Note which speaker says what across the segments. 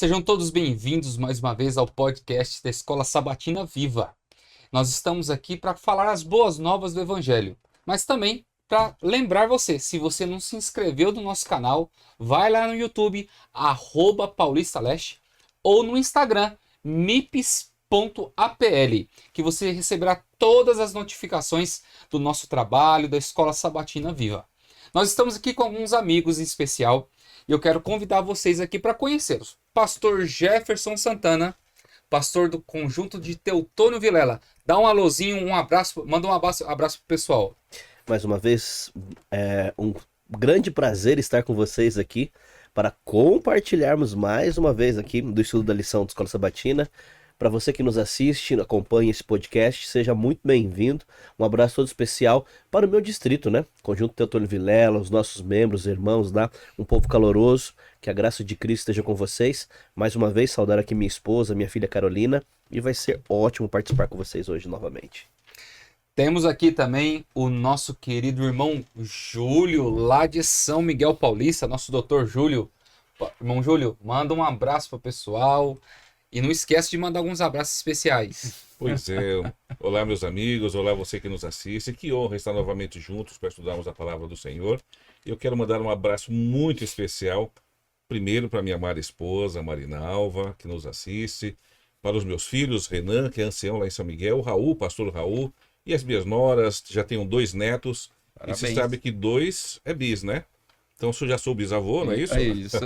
Speaker 1: Sejam todos bem-vindos mais uma vez ao podcast da Escola Sabatina Viva. Nós estamos aqui para falar as boas novas do Evangelho, mas também para lembrar você, se você não se inscreveu no nosso canal, vai lá no YouTube, @paulistaleste, ou no Instagram, mips.apl, que você receberá todas as notificações do nosso trabalho da Escola Sabatina Viva. Nós estamos aqui com alguns amigos em especial e eu quero convidar vocês aqui para conhecê-los. Pastor Jefferson Santana, pastor do conjunto de Teutônio Vilela. Dá um alôzinho, um abraço, manda um abraço pro pessoal.
Speaker 2: Mais uma vez, é um grande prazer estar com vocês aqui para compartilharmos mais uma vez aqui do estudo da lição da Escola Sabatina. Para você que nos assiste, acompanha esse podcast, seja muito bem-vindo. Um abraço todo especial para o meu distrito, né? Conjunto Teutônio Vilela, os nossos membros, irmãos lá, um povo caloroso. Que a graça de Cristo esteja com vocês. Mais uma vez, saudar aqui minha esposa, minha filha Carolina. E vai ser ótimo participar com vocês hoje novamente.
Speaker 1: Temos aqui também o nosso querido irmão Júlio, lá de São Miguel Paulista, nosso doutor Júlio. Irmão Júlio, manda um abraço para o pessoal. E não esquece de mandar alguns abraços especiais.
Speaker 3: Pois é. Olá, meus amigos. Olá, você que nos assiste. Que honra estar novamente juntos para estudarmos a palavra do Senhor. Eu quero mandar um abraço muito especial, primeiro para minha amada esposa, Marinalva, que nos assiste, para os meus filhos, Renan, que é ancião lá em São Miguel, Raul, pastor Raul, e as minhas noras, já tenho 2 netos.
Speaker 1: Parabéns.
Speaker 3: E você sabe que 2 é bis, né? Então, eu já sou bisavô, não é isso?
Speaker 1: É isso.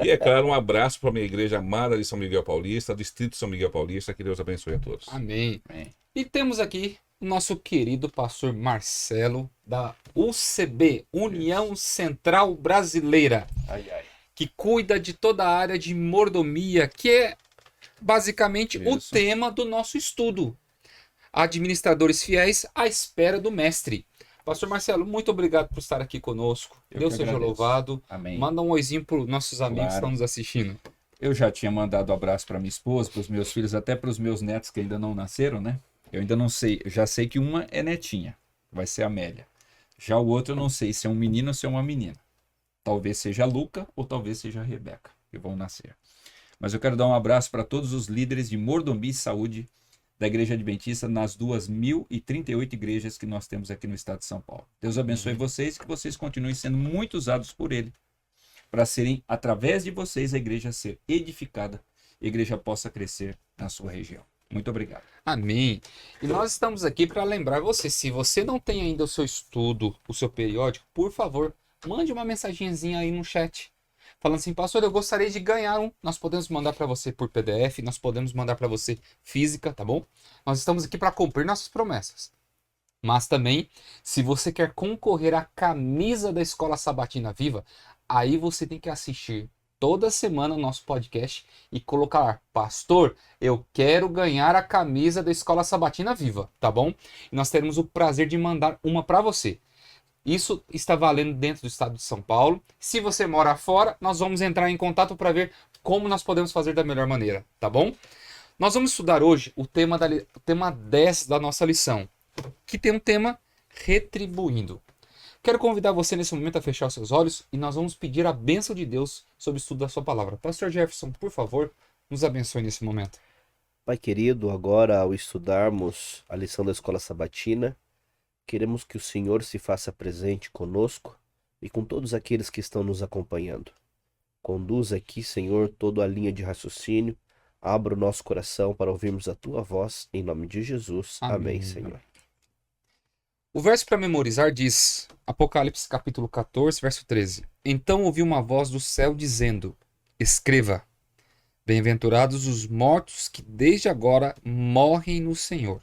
Speaker 3: E, é claro, um abraço para a minha igreja amada de São Miguel Paulista, Distrito São Miguel Paulista. Que Deus abençoe a todos.
Speaker 1: Amém. E temos aqui o nosso querido pastor Marcelo, da UCB, União Central Brasileira, que cuida de toda a área de mordomia, que é basicamente o tema do nosso estudo. Administradores fiéis à espera do mestre. Pastor Marcelo, muito obrigado por estar aqui conosco. Deus seja louvado.
Speaker 4: Amém.
Speaker 1: Manda um oizinho para os nossos amigos que
Speaker 4: Claro.
Speaker 1: estão nos assistindo.
Speaker 4: Eu já tinha mandado um abraço para minha esposa, para os meus filhos, até para os meus netos que ainda não nasceram, né? Eu ainda não sei, eu já sei que uma é netinha, vai ser a Amélia. Já o outro eu não sei se é um menino ou se é uma menina. Talvez seja a Luca ou talvez seja a Rebeca, que vão nascer. Mas eu quero dar um abraço para todos os líderes de mordomia e saúde da Igreja Adventista nas 2.038 igrejas que nós temos aqui no estado de São Paulo. Deus abençoe vocês e que vocês continuem sendo muito usados por Ele, para serem, através de vocês, a igreja ser edificada, a igreja possa crescer na sua região. Muito obrigado.
Speaker 1: Amém. E nós estamos aqui para lembrar você, se você não tem ainda o seu estudo, o seu periódico, por favor, mande uma mensagenzinha aí no chat. Falando assim, pastor, eu gostaria de ganhar um. Nós podemos mandar para você por PDF, nós podemos mandar para você física, tá bom? Nós estamos aqui para cumprir nossas promessas. Mas também, se você quer concorrer à camisa da Escola Sabatina Viva, aí você tem que assistir toda semana o nosso podcast e colocar, pastor, eu quero ganhar a camisa da Escola Sabatina Viva, tá bom? E nós teremos o prazer de mandar uma para você. Isso está valendo dentro do estado de São Paulo. Se você mora fora, nós vamos entrar em contato para ver como nós podemos fazer da melhor maneira, tá bom? Nós vamos estudar hoje o tema 10 da nossa lição, que tem um tema retribuindo. Quero convidar você nesse momento a fechar os seus olhos e nós vamos pedir a bênção de Deus sobre o estudo da sua palavra. Pastor Jefferson, por favor, nos abençoe nesse momento.
Speaker 2: Pai querido, agora ao estudarmos a lição da Escola Sabatina, queremos que o Senhor se faça presente conosco e com todos aqueles que estão nos acompanhando. Conduza aqui, Senhor, toda a linha de raciocínio. Abra o nosso coração para ouvirmos a Tua voz, em nome de Jesus. Amém, Senhor.
Speaker 1: O verso para memorizar diz, Apocalipse capítulo 14, verso 13. Então ouvi uma voz do céu dizendo, escreva, bem-aventurados os mortos que desde agora morrem no Senhor.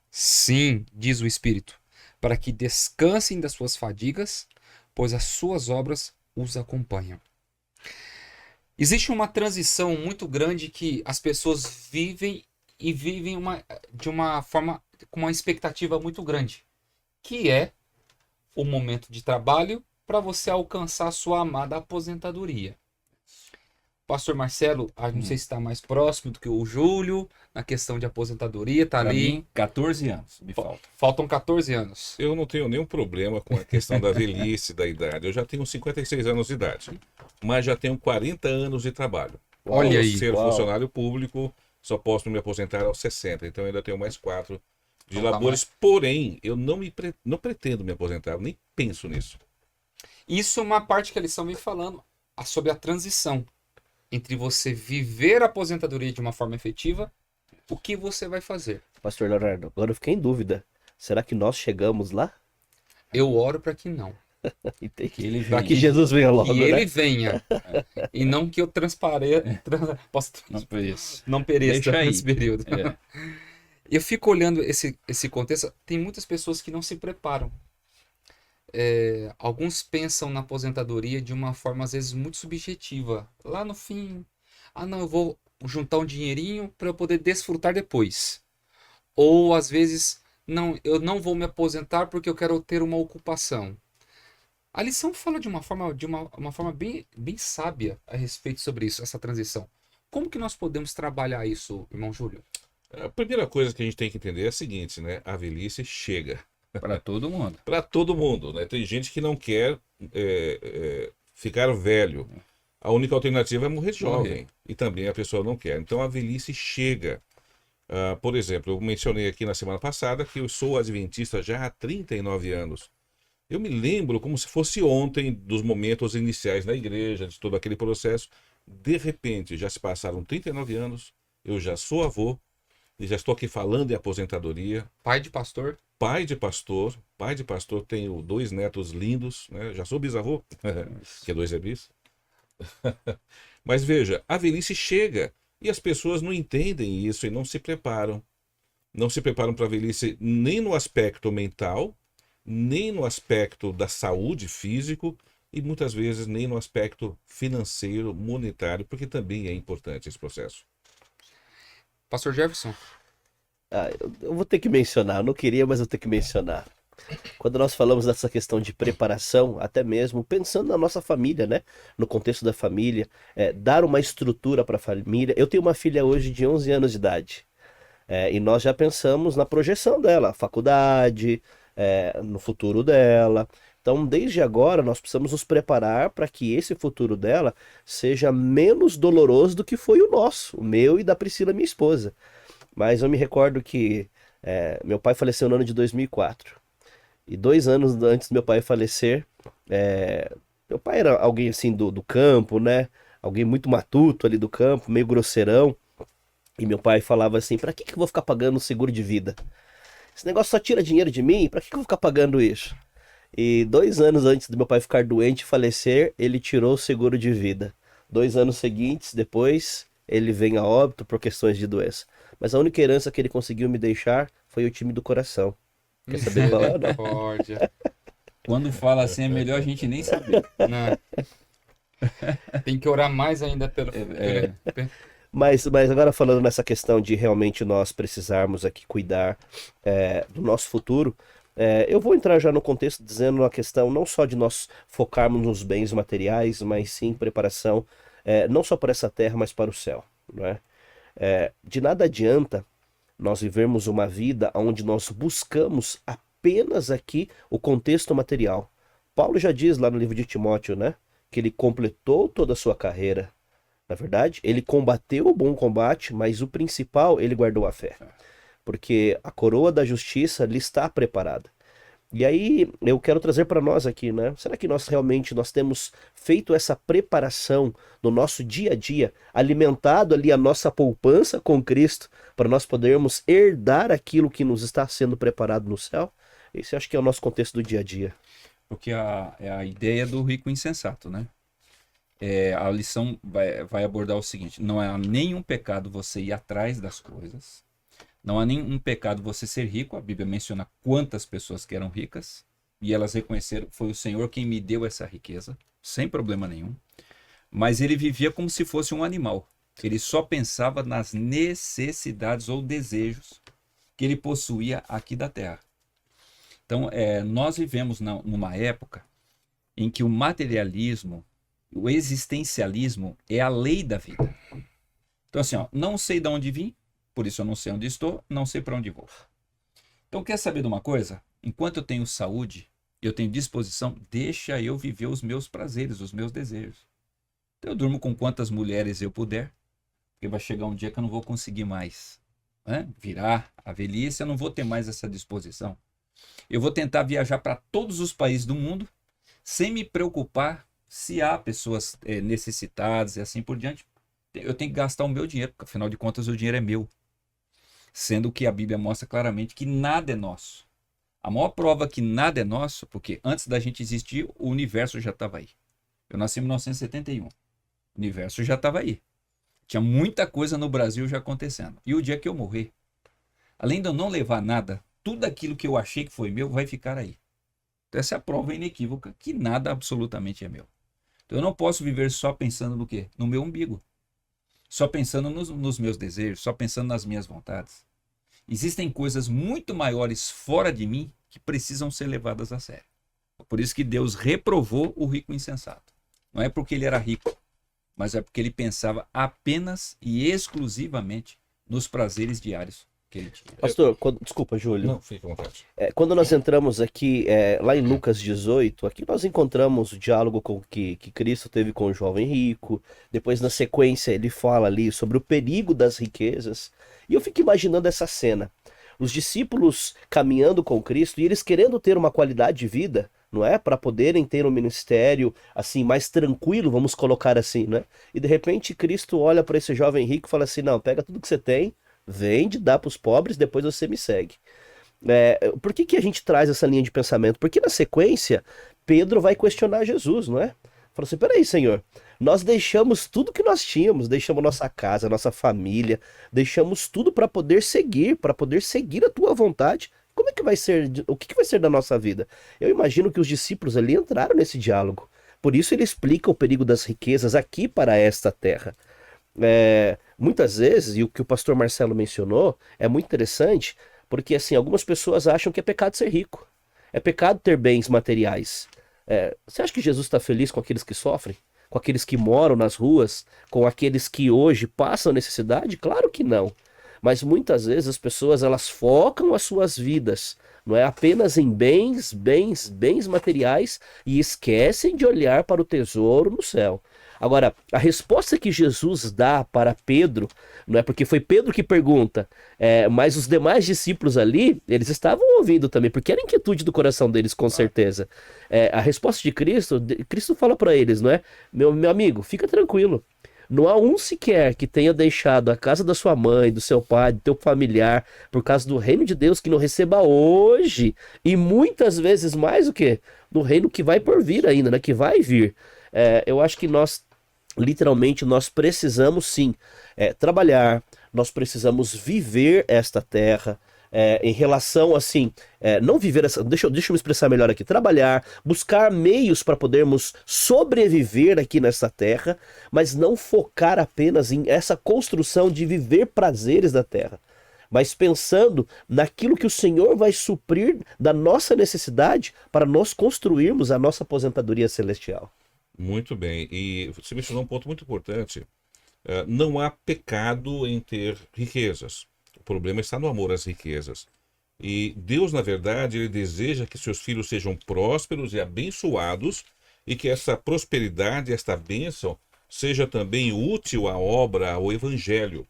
Speaker 1: Sim, diz o Espírito, para que descansem das suas fadigas, pois as suas obras os acompanham. Existe uma transição muito grande que as pessoas vivem e vivem de uma forma com uma expectativa muito grande, que é o momento de trabalho para você alcançar a sua amada aposentadoria. Pastor Marcelo, não sei se está mais próximo do que o Júlio, na questão de aposentadoria, tá
Speaker 4: Pra
Speaker 1: ali.
Speaker 4: mim, 14 anos me falta.
Speaker 1: Faltam 14 anos.
Speaker 3: Eu não tenho nenhum problema com a questão da velhice, da idade. Eu já tenho 56 anos de idade, mas já tenho 40 anos de trabalho.
Speaker 1: Olha
Speaker 3: Por
Speaker 1: aí.
Speaker 3: ser
Speaker 2: Uau.
Speaker 3: funcionário público, só posso me aposentar aos 60. Então eu ainda tenho mais 4 de
Speaker 1: Então tá
Speaker 3: labores. Porém, eu não pretendo me aposentar, eu nem penso nisso.
Speaker 1: Isso é uma parte que a lição vem falando sobre a transição entre você viver a aposentadoria de uma forma efetiva, o que você vai fazer.
Speaker 2: Pastor Leonardo, agora eu fiquei em dúvida. Será que nós chegamos lá?
Speaker 1: Eu oro para que não.
Speaker 4: Que ele
Speaker 2: Para
Speaker 4: vem.
Speaker 2: que Jesus venha logo,
Speaker 1: Que ele
Speaker 2: né?
Speaker 1: venha. E não que eu possa
Speaker 4: Não por isso.
Speaker 1: não pereça
Speaker 4: Deixa aí.
Speaker 1: nesse período.
Speaker 4: É.
Speaker 1: Eu fico olhando esse contexto. Tem muitas pessoas que não se preparam. Alguns pensam na aposentadoria de uma forma, às vezes, muito subjetiva. Lá no fim, não, eu vou juntar um dinheirinho para eu poder desfrutar depois. Ou, às vezes, não, eu não vou me aposentar porque eu quero ter uma ocupação. A lição fala de uma forma bem, bem sábia a respeito sobre isso, essa transição. Como que nós podemos trabalhar isso, irmão Júlio?
Speaker 3: A primeira coisa que a gente tem que entender é a seguinte, né? A velhice chega.
Speaker 4: Para todo mundo.
Speaker 3: Para todo mundo, né? Tem gente que não quer ficar velho. A única alternativa é morrer jovem. E também a pessoa não quer. Então a velhice chega. Por exemplo, eu mencionei aqui na semana passada que eu sou adventista já há 39 anos. Eu me lembro como se fosse ontem dos momentos iniciais na igreja, de todo aquele processo. De repente, já se passaram 39 anos, eu já sou avô, e já estou aqui falando em aposentadoria.
Speaker 1: Pai de pastor?
Speaker 3: Pai de pastor, tenho 2 netos lindos, né? Já sou bisavô, que 2 é bis. Mas veja, a velhice chega e as pessoas não entendem isso e não se preparam. Não se preparam para a velhice nem no aspecto mental, nem no aspecto da saúde físico e muitas vezes nem no aspecto financeiro, monetário, porque também é importante esse processo.
Speaker 1: Pastor Jefferson?
Speaker 2: Eu vou ter que mencionar, eu não queria, mas eu tenho que mencionar. Quando nós falamos dessa questão de preparação, até mesmo pensando na nossa família, né? No contexto da família, dar uma estrutura para a família. Eu tenho uma filha hoje de 11 anos de idade. E nós já pensamos na projeção dela, faculdade, no futuro dela. Então, desde agora, nós precisamos nos preparar para que esse futuro dela seja menos doloroso do que foi o nosso, o meu e da Priscila, minha esposa. Mas eu me recordo que meu pai faleceu no ano de 2004. E 2 anos antes do meu pai falecer, meu pai era alguém assim do campo, né? Alguém muito matuto ali do campo, meio grosseirão. E meu pai falava assim, pra que eu vou ficar pagando seguro de vida? Esse negócio só tira dinheiro de mim, pra que eu vou ficar pagando isso? E 2 anos antes do meu pai ficar doente e falecer, ele tirou o seguro de vida. 2 anos seguintes, depois, ele vem a óbito por questões de doença. Mas a única herança que ele conseguiu me deixar foi o time do coração. Quer saber qual é? Não?
Speaker 1: Misericórdia.
Speaker 4: Quando fala assim, é melhor a gente nem saber.
Speaker 1: Não. Tem que orar mais ainda pelo.
Speaker 2: Mas agora falando nessa questão de realmente nós precisarmos aqui cuidar do nosso futuro, eu vou entrar já no contexto dizendo a questão não só de nós focarmos nos bens materiais, mas sim preparação não só para essa terra, mas para o céu. Não é? De nada adianta nós vivermos uma vida onde nós buscamos apenas aqui o contexto material. Paulo já diz lá no livro de Timóteo, né, que ele completou toda a sua carreira. Na verdade, ele combateu o bom combate, mas o principal, ele guardou a fé. Porque a coroa da justiça lhe está preparada. E aí, eu quero trazer para nós aqui, né? Será que nós realmente temos feito essa preparação no nosso dia a dia, alimentado ali a nossa poupança com Cristo, para nós podermos herdar aquilo que nos está sendo preparado no céu? Esse acho que é o nosso contexto do dia a dia.
Speaker 4: Porque é a ideia do rico insensato, né? A lição vai abordar o seguinte: não há nenhum pecado você ir atrás das coisas, não há nenhum pecado você ser rico. A Bíblia menciona quantas pessoas que eram ricas e elas reconheceram, foi o Senhor quem me deu essa riqueza, sem problema nenhum. Mas ele vivia como se fosse um animal. Ele só pensava nas necessidades ou desejos que ele possuía aqui da terra. Então, nós vivemos numa época em que o materialismo, o existencialismo é a lei da vida. Então assim, não sei de onde vim, por isso eu não sei onde estou, não sei para onde vou. Então quer saber de uma coisa? Enquanto eu tenho saúde, eu tenho disposição, deixa eu viver os meus prazeres, os meus desejos. Então, eu durmo com quantas mulheres eu puder, Porque vai chegar um dia que eu não vou conseguir mais, né? Virar a velhice, eu não vou ter mais essa disposição. Eu vou tentar viajar para todos os países do mundo sem me preocupar se há pessoas necessitadas e assim por diante. Eu tenho que gastar o meu dinheiro, porque afinal de contas o dinheiro é meu. Sendo que a Bíblia mostra claramente que nada é nosso. A maior prova que nada é nosso, porque antes da gente existir, o universo já estava aí. Eu nasci em 1971. O universo já estava aí. Tinha muita coisa no Brasil já acontecendo. E o dia que eu morrer, além de eu não levar nada, tudo aquilo que eu achei que foi meu vai ficar aí. Então essa é a prova inequívoca que nada absolutamente é meu. Então eu não posso viver só pensando no quê? No meu umbigo. Só pensando nos meus desejos, só pensando nas minhas vontades. Existem coisas muito maiores fora de mim que precisam ser levadas a sério. Por isso que Deus reprovou o rico insensato. Não é porque ele era rico, mas é porque ele pensava apenas e exclusivamente nos prazeres diários que ele tinha.
Speaker 2: Pastor, desculpa, Júlio.
Speaker 3: Não, fica à vontade.
Speaker 2: Quando nós entramos aqui, lá em Lucas 18, aqui nós encontramos o diálogo que Cristo teve com o jovem rico. Depois, na sequência, ele fala ali sobre o perigo das riquezas. E eu fico imaginando essa cena. Os discípulos caminhando com Cristo e eles querendo ter uma qualidade de vida, não é? Para poderem ter um ministério assim mais tranquilo, vamos colocar assim, né? E de repente Cristo olha para esse jovem rico e fala assim: não, pega tudo que você tem, vende, dá para os pobres, depois você me segue. Por que a gente traz essa linha de pensamento? Porque na sequência, Pedro vai questionar Jesus, não é? Fala assim: peraí, Senhor, nós deixamos tudo que nós tínhamos, deixamos nossa casa, nossa família, deixamos tudo para poder seguir a tua vontade. Como é que vai ser, o que vai ser da nossa vida? Eu imagino que os discípulos ali entraram nesse diálogo. Por isso ele explica o perigo das riquezas aqui para esta terra. Muitas vezes, e o que o pastor Marcelo mencionou, é muito interessante, porque assim, algumas pessoas acham que é pecado ser rico. É pecado ter bens materiais. Você acha que Jesus está feliz com aqueles que sofrem? Com aqueles que moram nas ruas? Com aqueles que hoje passam necessidade? Claro que não. Mas muitas vezes as pessoas elas focam as suas vidas, não é apenas em bens materiais e esquecem de olhar para o tesouro no céu. Agora, a resposta que Jesus dá para Pedro, não é porque foi Pedro que pergunta, mas os demais discípulos ali, eles estavam ouvindo também, porque era a inquietude do coração deles, com certeza. A resposta de Cristo fala para eles, não é? Meu amigo, fica tranquilo. Não há um sequer que tenha deixado a casa da sua mãe, do seu pai, do teu familiar, por causa do reino de Deus, que não receba hoje, e muitas vezes mais o quê? No reino que vai por vir ainda, né? Que vai vir. Eu acho que literalmente, nós precisamos sim trabalhar, nós precisamos viver esta terra, em relação assim, não viver essa. Deixa eu me expressar melhor aqui. Trabalhar, buscar meios para podermos sobreviver aqui nessa terra, mas não focar apenas em essa construção de viver prazeres da terra, mas pensando naquilo que o Senhor vai suprir da nossa necessidade para nós construirmos a nossa aposentadoria celestial.
Speaker 3: Muito bem. E você mencionou um ponto muito importante. Não há pecado em ter riquezas. O problema está no amor às riquezas. E Deus, na verdade, ele deseja que seus filhos sejam prósperos e abençoados e que essa prosperidade, esta bênção, seja também útil à obra, ao evangelho.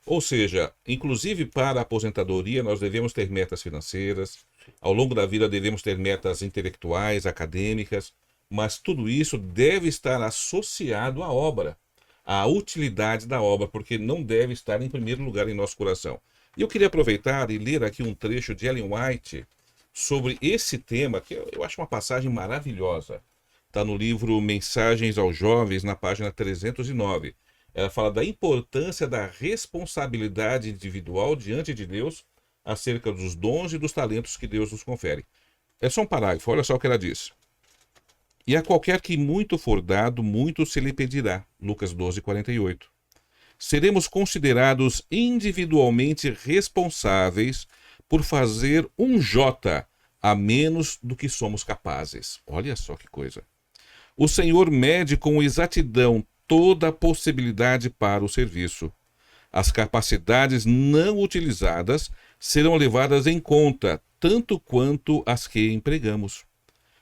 Speaker 3: Ou seja, inclusive para a aposentadoria, nós devemos ter metas financeiras. Ao longo da vida, devemos ter metas intelectuais, acadêmicas. Mas tudo isso deve estar associado à obra, à utilidade da obra, porque não deve estar em primeiro lugar em nosso coração. E eu queria aproveitar e ler aqui um trecho de Ellen White sobre esse tema, que eu acho uma passagem maravilhosa. Está no livro Mensagens aos Jovens, na página 309. Ela fala da importância da responsabilidade individual diante de Deus acerca dos dons e dos talentos que Deus nos confere. É só um parágrafo, olha só o que ela diz. E a qualquer que muito for dado, muito se lhe pedirá. Lucas 12:48. Seremos considerados individualmente responsáveis por fazer um jota a menos do que somos capazes. Olha só que coisa. O Senhor mede com exatidão toda a possibilidade para o serviço. As capacidades não utilizadas serão levadas em conta, tanto quanto as que empregamos.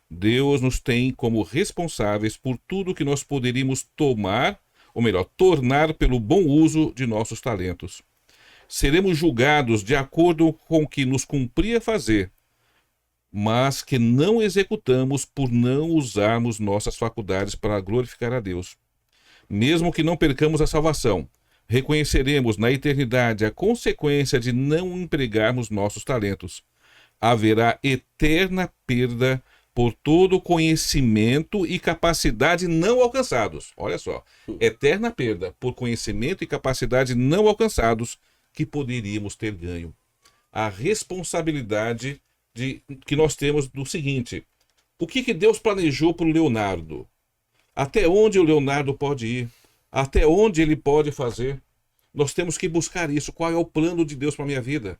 Speaker 3: Deus nos tem como responsáveis por tudo que nós poderíamos tomar ou melhor, tornar pelo bom uso de nossos talentos. Seremos julgados de acordo com o que nos cumpria fazer, mas que não executamos por não usarmos nossas faculdades para glorificar a Deus. Mesmo que não percamos a salvação, reconheceremos na eternidade a consequência de não empregarmos nossos talentos. Haverá eterna perda por todo conhecimento e capacidade não alcançados. Olha só, eterna perda por conhecimento e capacidade não alcançados que poderíamos ter ganho. A responsabilidade que nós temos do seguinte: o que Deus planejou para o Leonardo? Até onde o Leonardo pode ir? Até onde ele pode fazer? Nós temos que buscar isso. Qual é o plano de Deus para a minha vida?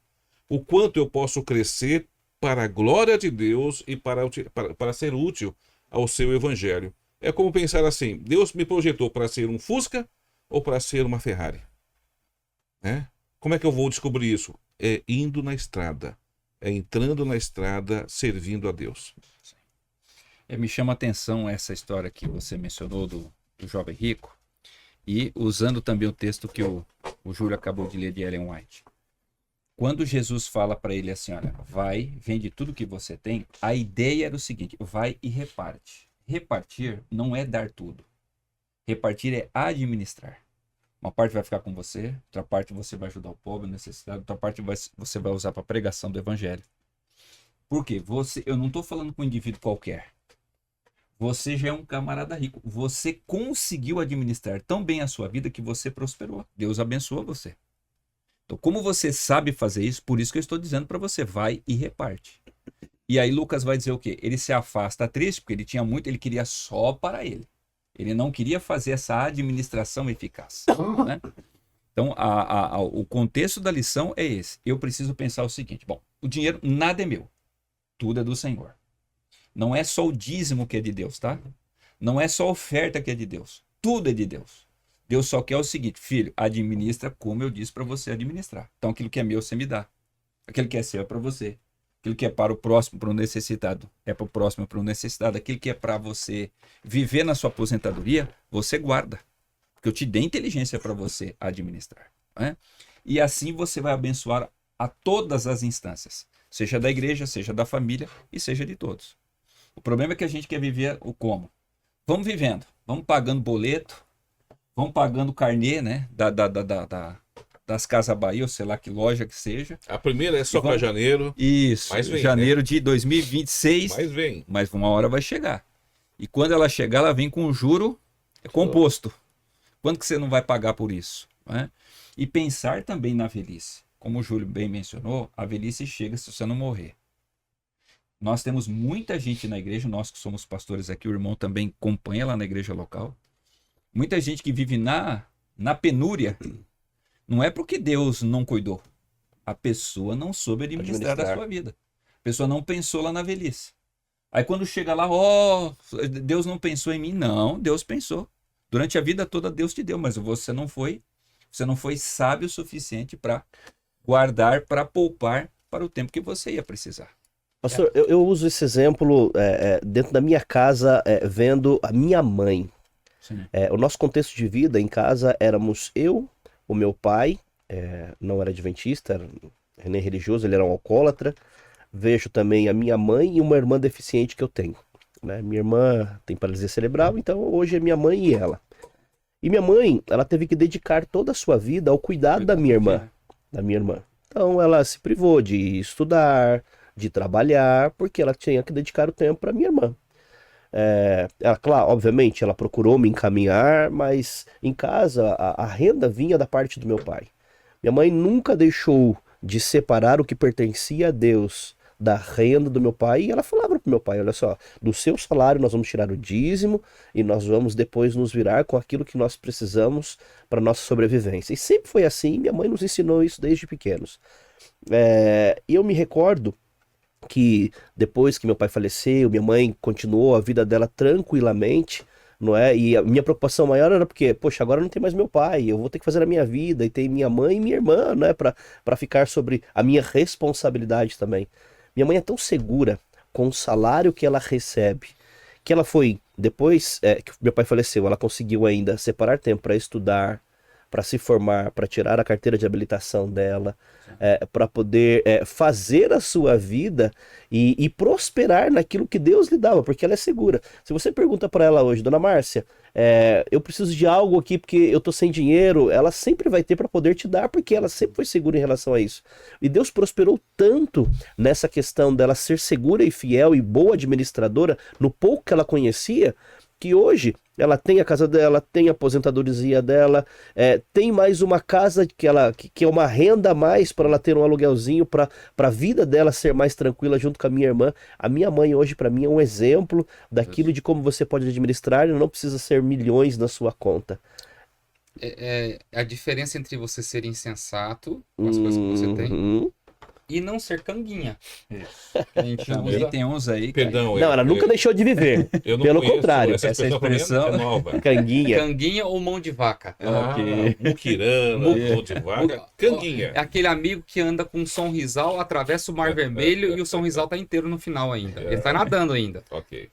Speaker 3: O quanto eu posso crescer para a glória de Deus e para ser útil ao seu evangelho. É como pensar assim: Deus me projetou para ser um Fusca ou para ser uma Ferrari? Né? Como é que eu vou descobrir isso? É indo na estrada. É entrando na estrada, servindo a Deus.
Speaker 4: Me chama a atenção essa história que você mencionou do jovem rico, e usando também o texto que o Júlio acabou de ler de Ellen White. Quando Jesus fala para ele assim, olha, vai, vende tudo que você tem, a ideia era o seguinte: vai e reparte. Repartir não é dar tudo. Repartir é administrar. Uma parte vai ficar com você, outra parte você vai ajudar o pobre, necessitado, outra parte você vai usar para pregação do evangelho. Por quê? Eu não estou falando com um indivíduo qualquer. Você já é um camarada rico. Você conseguiu administrar tão bem a sua vida que você prosperou. Deus abençoa você. Então, como você sabe fazer isso, por isso que eu estou dizendo para você, vai e reparte. E aí Lucas vai dizer o quê? Ele se afasta triste, porque ele tinha muito, ele queria só para ele. Ele não queria fazer essa administração eficaz. Né? Então, o contexto da lição é esse. Eu preciso pensar o seguinte: bom, o dinheiro nada é meu. Tudo é do Senhor. Não é só o dízimo que é de Deus, tá? Não é só a oferta que é de Deus. Tudo é de Deus. Deus só quer o seguinte: filho, administra como eu disse para você administrar. Então, aquilo que é meu, você me dá. Aquilo que é seu é para você. Aquilo que é para o próximo, para o necessitado, é para o próximo, para o necessitado. Aquilo que é para você viver na sua aposentadoria, você guarda. Porque eu te dei inteligência para você administrar. Né? E assim você vai abençoar a todas as instâncias. Seja da igreja, seja da família e seja de todos. O problema é que a gente quer viver o como? Vamos vivendo. Vamos pagando boleto. Vamos pagando carnê, né? Das Casas Bahia, ou sei lá que loja que seja.
Speaker 3: A primeira é só para janeiro.
Speaker 4: Isso,
Speaker 3: mas vem,
Speaker 4: janeiro
Speaker 3: né?
Speaker 4: de 2026.
Speaker 3: Mas vem.
Speaker 4: Mas uma hora vai chegar. E quando ela chegar, ela vem com um juro composto. Quanto que você não vai pagar por isso? Né? E pensar também na velhice. Como o Júlio bem mencionou, a velhice chega se você não morrer. Nós temos muita gente na igreja, nós que somos pastores aqui, o irmão também acompanha lá na igreja local. Muita gente que vive na penúria. Não é porque Deus não cuidou. A pessoa não soube administrar a sua vida. A pessoa não pensou lá na velhice. Aí quando chega lá, Deus não pensou em mim. Não, Deus pensou. Durante a vida toda Deus te deu, mas você não foi sábio o suficiente para guardar, para poupar para o tempo que você ia precisar.
Speaker 2: Pastor, eu uso esse exemplo dentro da minha casa, vendo a minha mãe. O nosso contexto de vida em casa éramos eu, o meu pai, não era adventista, nem religioso, ele era um alcoólatra. Vejo também a minha mãe e uma irmã deficiente que eu tenho. Né? Minha irmã tem paralisia cerebral, então hoje é minha mãe e ela. E minha mãe, ela teve que dedicar toda a sua vida ao cuidado da minha irmã. Então ela se privou de estudar, de trabalhar, porque ela tinha que dedicar o tempo para minha irmã. Claro, obviamente, ela procurou me encaminhar, mas em casa a renda vinha da parte do meu pai. Minha mãe nunca deixou de separar o que pertencia a Deus da renda do meu pai, e ela falava pro meu pai: olha só, do seu salário nós vamos tirar o dízimo e nós vamos depois nos virar com aquilo que nós precisamos para nossa sobrevivência. E sempre foi assim, minha mãe nos ensinou isso desde pequenos. E eu me recordo que depois que meu pai faleceu, minha mãe continuou a vida dela tranquilamente, não é? E a minha preocupação maior era porque, poxa, agora não tem mais meu pai, eu vou ter que fazer a minha vida, e tem minha mãe e minha irmã, né, para ficar sobre a minha responsabilidade também. Minha mãe é tão segura com o salário que ela recebe, que ela foi depois que meu pai faleceu, ela conseguiu ainda separar tempo para estudar, para se formar, para tirar a carteira de habilitação dela, para poder fazer a sua vida e prosperar naquilo que Deus lhe dava, porque ela é segura. Se você pergunta para ela hoje, Dona Márcia, eu preciso de algo aqui porque eu tô sem dinheiro, ela sempre vai ter para poder te dar, porque ela sempre foi segura em relação a isso. E Deus prosperou tanto nessa questão dela ser segura e fiel e boa administradora, no pouco que ela conhecia, que hoje ela tem a casa dela, tem a aposentadoria dela, tem mais uma casa que é uma renda a mais para ela ter um aluguelzinho, para a vida dela ser mais tranquila junto com a minha irmã. A minha mãe hoje para mim é um exemplo daquilo de como você pode administrar e não precisa ser milhões na sua conta.
Speaker 1: A diferença entre você ser insensato com as coisas que você tem
Speaker 2: Uhum.
Speaker 1: e não ser canguinha.
Speaker 4: Isso.
Speaker 1: A gente
Speaker 4: Também
Speaker 1: usa...
Speaker 4: tem uns aí,
Speaker 3: Perdão,
Speaker 2: Não, ela nunca deixou de viver.
Speaker 3: eu não
Speaker 2: Pelo
Speaker 3: conheço,
Speaker 2: contrário.
Speaker 3: Essa
Speaker 4: Essa
Speaker 3: expressão pra mim
Speaker 4: expressão-
Speaker 3: é nova.
Speaker 2: Canguinha.
Speaker 1: Canguinha ou mão de vaca.
Speaker 3: Muquirana, mão de vaca, canguinha.
Speaker 1: É aquele amigo que anda com um sonrisal, atravessa o Mar Vermelho e o sonrisal tá inteiro no final ainda. Ele tá nadando ainda.
Speaker 3: Ok.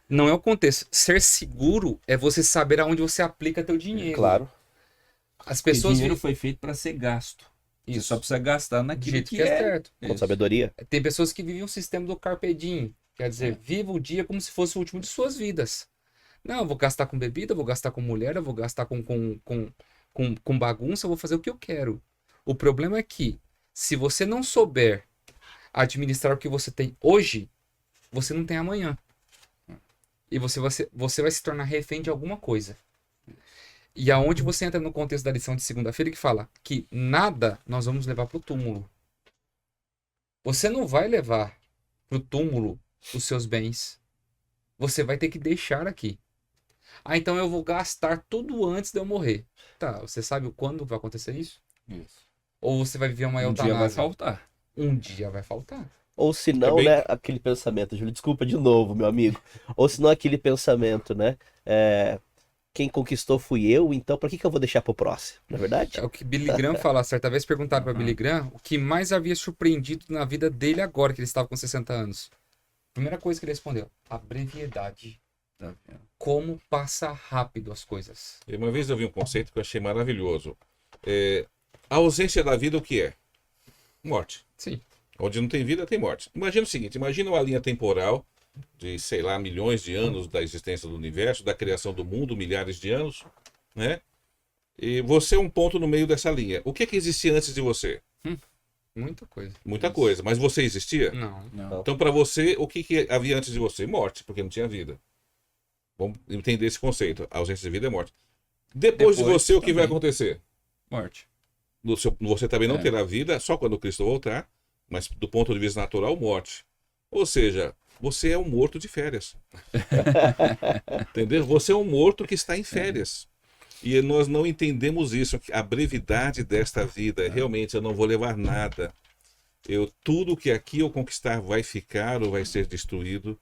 Speaker 1: Não é o contexto. Ser seguro é você saber aonde você aplica teu dinheiro.
Speaker 2: Claro.
Speaker 1: As
Speaker 4: Porque
Speaker 1: pessoas
Speaker 4: dinheiro
Speaker 1: viram
Speaker 4: foi feito para ser gasto. Você
Speaker 1: isso
Speaker 4: só precisa gastar
Speaker 1: do
Speaker 4: naquilo
Speaker 1: jeito
Speaker 4: que
Speaker 1: que é
Speaker 4: é.
Speaker 1: certo.
Speaker 2: Com
Speaker 4: Isso.
Speaker 2: sabedoria.
Speaker 1: Tem pessoas que vivem o sistema do Carpe Diem. Quer dizer, viva o dia como se fosse o último de suas vidas. Não, eu vou gastar com bebida, eu vou gastar com mulher, eu vou gastar com bagunça, eu vou fazer o que eu quero. O problema é que, se você não souber administrar o que você tem hoje, você não tem amanhã. E você vai se tornar refém de alguma coisa. E aonde você entra no contexto da lição de segunda-feira que fala que nada nós vamos levar para o túmulo. Você não vai levar para o túmulo os seus bens. Você vai ter que deixar aqui. Ah, então eu vou gastar tudo antes de eu morrer. Tá, você sabe quando vai acontecer isso?
Speaker 4: Isso.
Speaker 1: Ou você vai viver uma
Speaker 4: Um dia vai
Speaker 1: eutanásia?
Speaker 4: faltar.
Speaker 1: Um dia vai faltar.
Speaker 2: Ou se não,
Speaker 3: bem-
Speaker 2: né, aquele pensamento, Júlio, desculpa de novo, meu amigo. Ou se não, aquele pensamento, né? Quem conquistou fui eu, então pra que eu vou deixar pro próximo? Não é verdade?
Speaker 1: É o que Billy Graham fala. Certa vez perguntaram para Billy Graham o que mais havia surpreendido na vida dele agora que ele estava com 60 anos. Primeira coisa que ele respondeu: a brevidade.
Speaker 4: Tá vendo?
Speaker 1: Como passa rápido as coisas.
Speaker 3: E uma vez eu vi um conceito que eu achei maravilhoso. A ausência da vida, o que é? Morte.
Speaker 1: Sim.
Speaker 3: Onde não tem vida, tem morte. Imagina o seguinte, imagina uma linha temporal de, sei lá, milhões de anos da existência do universo, da criação do mundo, milhares de anos, né? E você é um ponto no meio dessa linha. O que existia antes de você?
Speaker 1: Muita coisa.
Speaker 3: Muita coisa. Mas você existia?
Speaker 1: Não.
Speaker 4: Não.
Speaker 3: Então, para você, o que havia antes de você? Morte, porque não tinha vida. Vamos entender esse conceito. A ausência de vida é morte. Depois de
Speaker 4: Depois
Speaker 3: você, o que vai
Speaker 4: também.
Speaker 3: acontecer?
Speaker 4: Morte.
Speaker 3: Você também não
Speaker 4: É.
Speaker 3: terá vida só quando Cristo voltar, mas do ponto de vista natural, morte. Ou seja, você é um morto de férias. Entendeu? Você é um morto que está em férias. E nós não entendemos isso, a brevidade desta vida. Realmente, eu não vou levar nada. Tudo que aqui eu conquistar vai ficar ou vai ser destruído.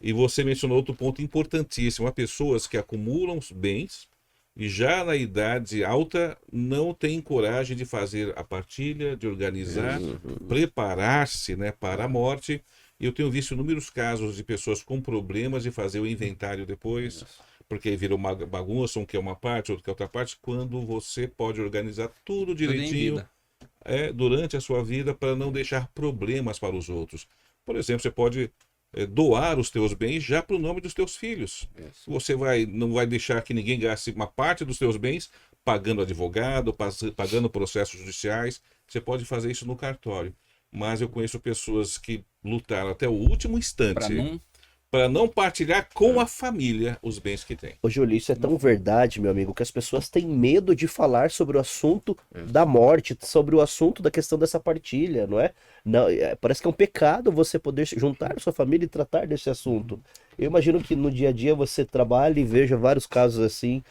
Speaker 3: E você mencionou outro ponto importantíssimo. Há pessoas que acumulam os bens e já na idade alta não têm coragem de fazer a partilha, de organizar, preparar-se, né, para a morte. E eu tenho visto inúmeros casos de pessoas com problemas de fazer o inventário depois, porque aí vira uma bagunça, um quer uma parte, outro quer outra parte, quando você pode organizar tudo
Speaker 4: Tudo em
Speaker 3: direitinho
Speaker 4: vida.
Speaker 3: durante a sua vida para não deixar problemas para os outros. Por exemplo, você pode doar os teus bens já para o nome dos teus filhos.
Speaker 4: Isso.
Speaker 3: Você não vai deixar que ninguém gaste uma parte dos teus bens pagando advogado, pagando processos judiciais. Você pode fazer isso no cartório. Mas eu conheço pessoas que lutaram até o último
Speaker 4: Para
Speaker 3: instante
Speaker 4: não.
Speaker 3: para não partilhar com a família os bens que tem.
Speaker 2: Ô, Júlio, isso é tão verdade, meu amigo, que as pessoas têm medo de falar sobre o assunto da morte, sobre o assunto da questão dessa partilha, não é? Não, parece que é um pecado você poder juntar a sua família e tratar desse assunto. Eu imagino que no dia a dia você trabalha e veja vários casos assim.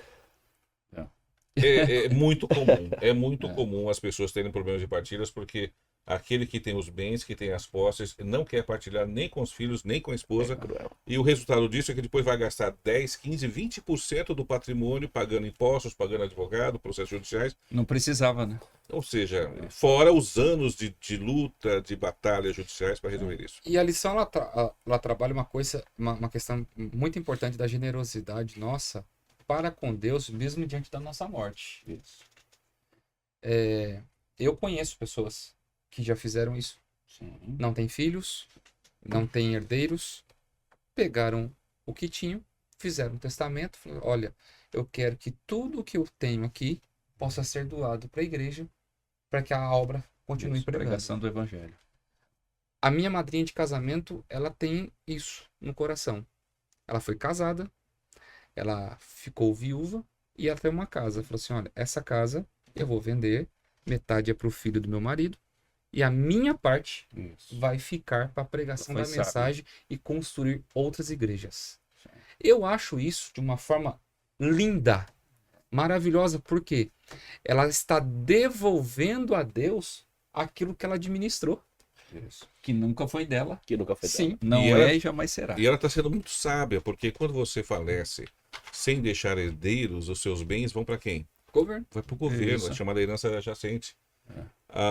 Speaker 3: É muito comum. É muito comum as pessoas terem problemas de partilhas porque aquele que tem os bens, que tem as posses, não quer partilhar nem com os filhos, nem com a esposa.
Speaker 2: Cruel.
Speaker 3: E o resultado disso é que depois vai gastar 10, 15, 20% do patrimônio pagando impostos, pagando advogado, processos judiciais.
Speaker 4: Não precisava, né?
Speaker 3: Ou seja, fora os anos de luta, de batalhas judiciais para resolver isso.
Speaker 1: E a lição, ela trabalha uma coisa, uma questão muito importante da generosidade nossa para com Deus, mesmo diante da nossa morte.
Speaker 4: Isso.
Speaker 1: Eu conheço pessoas que já fizeram isso.
Speaker 4: Sim.
Speaker 1: Não têm filhos, não têm herdeiros, pegaram o que tinham, fizeram um testamento, falaram, olha, eu quero que tudo o que eu tenho aqui possa ser doado para a igreja, para que a obra continue
Speaker 4: Isso,
Speaker 1: pregando.
Speaker 4: pregação do evangelho.
Speaker 1: A minha madrinha de casamento, ela tem isso no coração. Ela foi casada, ela ficou viúva e ela tem uma casa. Falou assim, olha, essa casa eu vou vender, metade é para o filho do meu marido e a minha parte
Speaker 4: Isso.
Speaker 1: vai ficar para a pregação
Speaker 4: Foi
Speaker 1: da
Speaker 4: sábio.
Speaker 1: mensagem e construir outras igrejas. Eu acho isso de uma forma linda, maravilhosa, porque ela está devolvendo a Deus aquilo que ela administrou.
Speaker 4: Isso. Que nunca foi dela.
Speaker 2: Que nunca foi
Speaker 1: Sim.
Speaker 4: Não
Speaker 3: E
Speaker 4: é
Speaker 3: ela-
Speaker 4: e jamais será.
Speaker 3: E ela está sendo muito sábia, porque quando você falece sem deixar herdeiros, os seus bens vão para quem?
Speaker 1: Governo.
Speaker 3: Vai para o governo,
Speaker 4: Isso.
Speaker 3: é chamada herança jacente.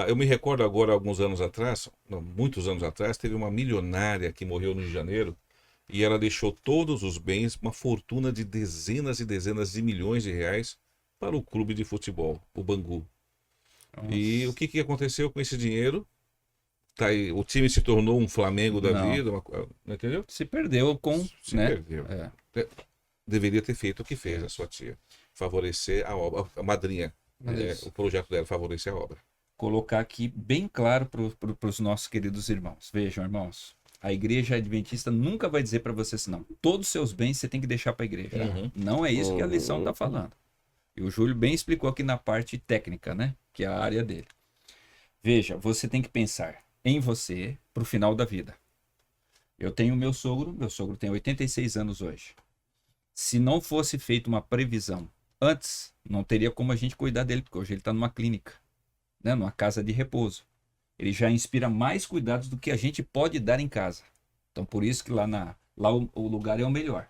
Speaker 3: Eu me recordo agora, alguns anos atrás, não, muitos anos atrás, teve uma milionária que morreu no Rio de Janeiro e ela deixou todos os bens, uma fortuna de dezenas e dezenas de milhões de reais para o clube de futebol, o Bangu. E o que aconteceu com esse dinheiro? Tá aí, o time se tornou um Flamengo da
Speaker 4: Não.
Speaker 3: vida, não entendeu?
Speaker 4: Se perdeu com,
Speaker 3: Se
Speaker 4: né?
Speaker 3: perdeu.
Speaker 4: É.
Speaker 3: Deveria ter feito o que fez a sua tia. Favorecer a obra, a madrinha. O projeto dela, favorecer a obra.
Speaker 4: Colocar aqui bem claro para os nossos queridos irmãos. Vejam, irmãos, a igreja adventista nunca vai dizer para você assim, não, todos os seus bens você tem que deixar para a igreja.
Speaker 3: Uhum.
Speaker 4: Não é isso que a lição está falando. E o Júlio bem explicou aqui na parte técnica, né? Que é a área dele. Veja, você tem que pensar em você para o final da vida. Eu tenho meu sogro tem 86 anos hoje. Se não fosse feita uma previsão antes, não teria como a gente cuidar dele, porque hoje ele está numa clínica, né? Numa casa de repouso. Ele já inspira mais cuidados do que a gente pode dar em casa. Então, por isso que lá o lugar é o melhor.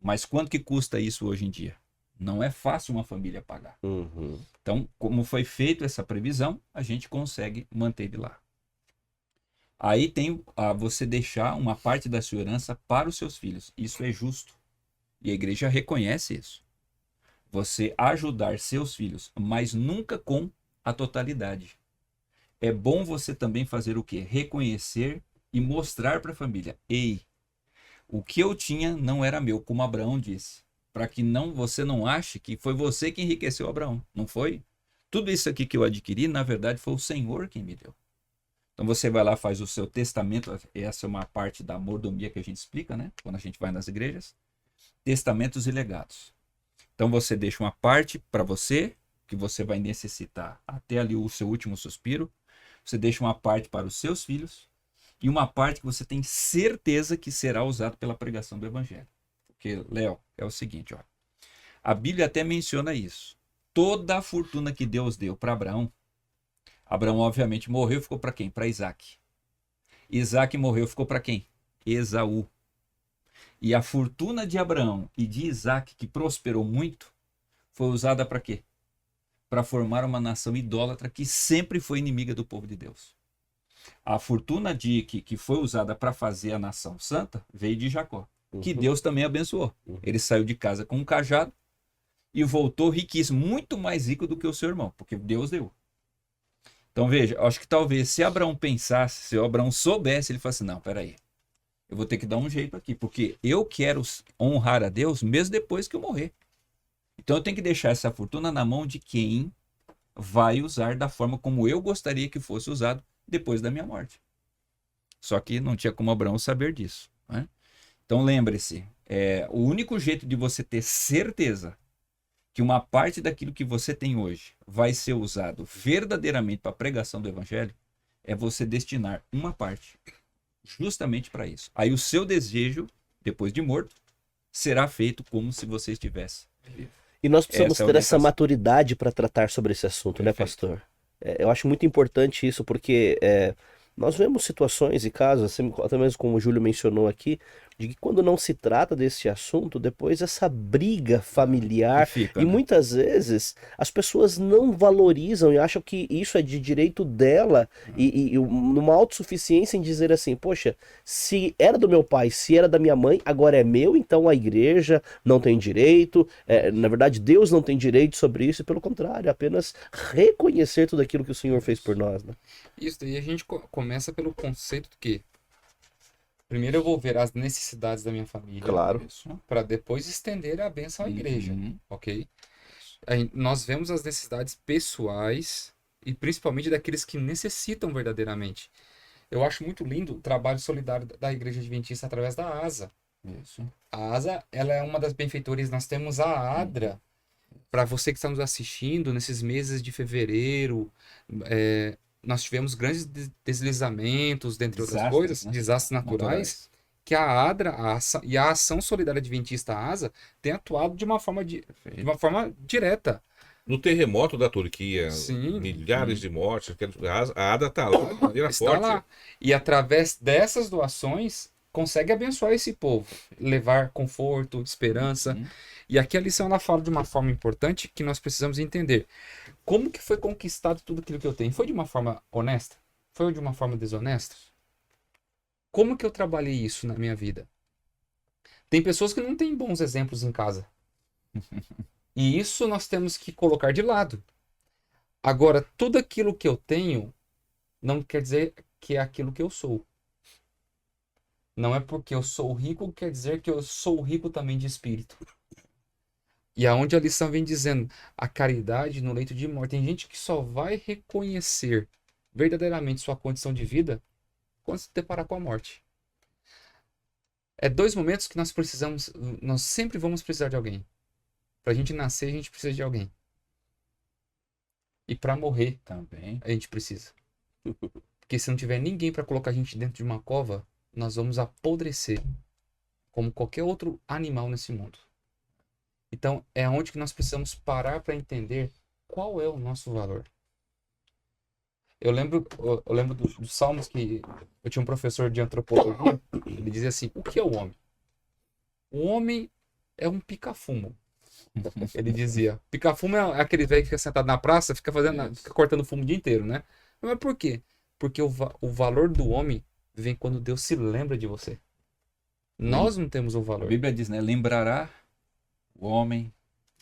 Speaker 4: Mas quanto que custa isso hoje em dia? Não é fácil uma família pagar.
Speaker 2: Uhum.
Speaker 4: Então, como foi feita essa previsão, a gente consegue manter ele lá. Aí tem você deixar uma parte da sua herança para os seus filhos. Isso é justo. E a igreja reconhece isso. Você ajudar seus filhos, mas nunca com a totalidade. É bom você também fazer o quê? Reconhecer e mostrar para a família. Ei, o que eu tinha não era meu, como Abraão disse. Para que você não ache que foi você que enriqueceu Abraão. Não foi? Tudo isso aqui que eu adquiri, na verdade, foi o Senhor quem me deu. Então você vai lá, faz o seu testamento. Essa é uma parte da mordomia que a gente explica, né? Quando a gente vai nas igrejas. Testamentos e legados. Então você deixa uma parte para você, que você vai necessitar até ali o seu último suspiro. Você deixa uma parte para os seus filhos. E uma parte que você tem certeza que será usada pela pregação do evangelho. Porque, Léo, é o seguinte, ó. A Bíblia até menciona isso. Toda a fortuna que Deus deu para Abraão, Abraão obviamente morreu, ficou para quem? Para Isaac. Isaac morreu, ficou para quem? Esaú. E a fortuna de Abraão e de Isaac, que prosperou muito, foi usada para quê? Para formar uma nação idólatra que sempre foi inimiga do povo de Deus. A fortuna que foi usada para fazer a nação santa veio de Jacó, que Deus também abençoou. Ele saiu de casa com um cajado e voltou riquíssimo, muito mais rico do que o seu irmão, porque Deus deu. Então veja, acho que talvez se Abraão pensasse, se Abraão soubesse, ele falasse, não, peraí, eu vou ter que dar um jeito aqui, porque eu quero honrar a Deus mesmo depois que eu morrer. Então eu tenho que deixar essa fortuna na mão de quem vai usar da forma como eu gostaria que fosse usado depois da minha morte. Só que não tinha como Abraão saber disso, né? Então lembre-se, o único jeito de você ter certeza que uma parte daquilo que você tem hoje vai ser usado verdadeiramente para a pregação do evangelho é você destinar uma parte justamente para isso. Aí o seu desejo, depois de morto, será feito como se você estivesse vivo.
Speaker 2: E nós precisamos
Speaker 4: Essa é a
Speaker 2: ter essa
Speaker 4: orientação.
Speaker 2: maturidade para tratar sobre esse assunto, né,
Speaker 4: Perfeito.
Speaker 2: pastor? Eu acho muito importante isso, porque Nós vemos situações e casos, assim, até mesmo como o Júlio mencionou aqui, de que quando não se trata desse assunto, depois essa briga
Speaker 4: Que
Speaker 2: familiar,
Speaker 4: fica,
Speaker 2: e
Speaker 4: né?
Speaker 2: muitas vezes as pessoas não valorizam e acham que isso é de direito dela, e numa autossuficiência em dizer assim, poxa, se era do meu pai, se era da minha mãe, agora é meu, então a igreja não tem direito, na verdade Deus não tem direito sobre isso, e pelo contrário, apenas reconhecer tudo aquilo que o Senhor fez por nós, né?
Speaker 1: Isso daí a gente começa pelo conceito que primeiro eu vou ver as necessidades da minha família,
Speaker 2: Claro.
Speaker 4: Isso.
Speaker 1: para depois estender a bênção à igreja,
Speaker 4: Uhum.
Speaker 1: ok? Aí nós vemos as necessidades pessoais e principalmente daqueles que necessitam verdadeiramente. Eu acho muito lindo o trabalho solidário da Igreja Adventista através da ASA.
Speaker 4: Isso.
Speaker 1: A ASA, ela é uma das benfeitores. Nós temos a ADRA. Para você que está nos assistindo, nesses meses de fevereiro, nós tivemos grandes deslizamentos, dentre outras
Speaker 4: Desastres,
Speaker 1: coisas,
Speaker 4: né?
Speaker 1: desastres naturais, que a ADRA e a Ação Solidária Adventista ASA tem atuado de uma forma, de uma forma direta.
Speaker 3: No terremoto da Turquia,
Speaker 1: Sim,
Speaker 3: milhares de mortes, a ADA está lá de maneira
Speaker 1: está
Speaker 3: forte.
Speaker 1: lá. E através dessas doações, consegue abençoar esse povo, levar conforto, esperança.
Speaker 4: Uhum.
Speaker 1: E aqui a lição ela fala de uma forma importante que nós precisamos entender. Como que foi conquistado tudo aquilo que eu tenho? Foi de uma forma honesta? Foi de uma forma desonesta? Como que eu trabalhei isso na minha vida? Tem pessoas que não têm bons exemplos em casa. E isso nós temos que colocar de lado. Agora, tudo aquilo que eu tenho não quer dizer que é aquilo que eu sou. Não é porque eu sou rico que quer dizer que eu sou rico também de espírito. E aonde a lição vem dizendo, a caridade no leito de morte. Tem gente que só vai reconhecer verdadeiramente sua condição de vida quando se deparar com a morte. É dois momentos que nós precisamos, nós sempre vamos precisar de alguém. Pra gente nascer, a gente precisa de alguém. E pra morrer,
Speaker 4: Também.
Speaker 1: a gente precisa. Porque se não tiver ninguém pra colocar a gente dentro de uma cova, nós vamos apodrecer como qualquer outro animal nesse mundo. Então, é onde que nós precisamos parar para entender qual é o nosso valor. Eu lembro dos Salmos que eu tinha um professor de antropologia, ele dizia assim, o que é o homem? O homem é um pica-fumo. Ele dizia, pica-fumo é aquele velho que fica sentado na praça, fica cortando fumo o dia inteiro, né? Mas por quê? Porque o valor do homem vem quando Deus se lembra de você. Nós não temos o
Speaker 4: A
Speaker 1: valor.
Speaker 4: Bíblia diz, né? Lembrará o homem,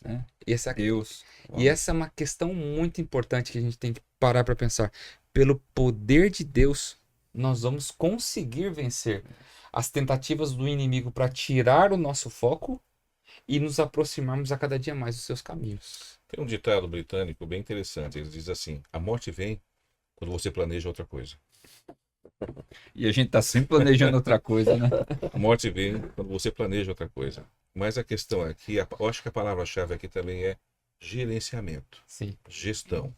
Speaker 4: né?
Speaker 1: E essa,
Speaker 4: Deus.
Speaker 1: e essa é uma questão muito importante que a gente tem que parar para pensar. Pelo poder de Deus, nós vamos conseguir vencer as tentativas do inimigo para tirar o nosso foco e nos aproximarmos a cada dia mais dos seus caminhos.
Speaker 3: Tem um ditado britânico bem interessante. Ele diz assim: a morte vem quando você planeja outra coisa.
Speaker 4: E a gente tá sempre planejando outra coisa, né?
Speaker 3: A morte vem quando você planeja outra coisa. Mas a questão aqui, eu acho que a palavra-chave aqui também é gerenciamento,
Speaker 1: Sim.
Speaker 3: gestão,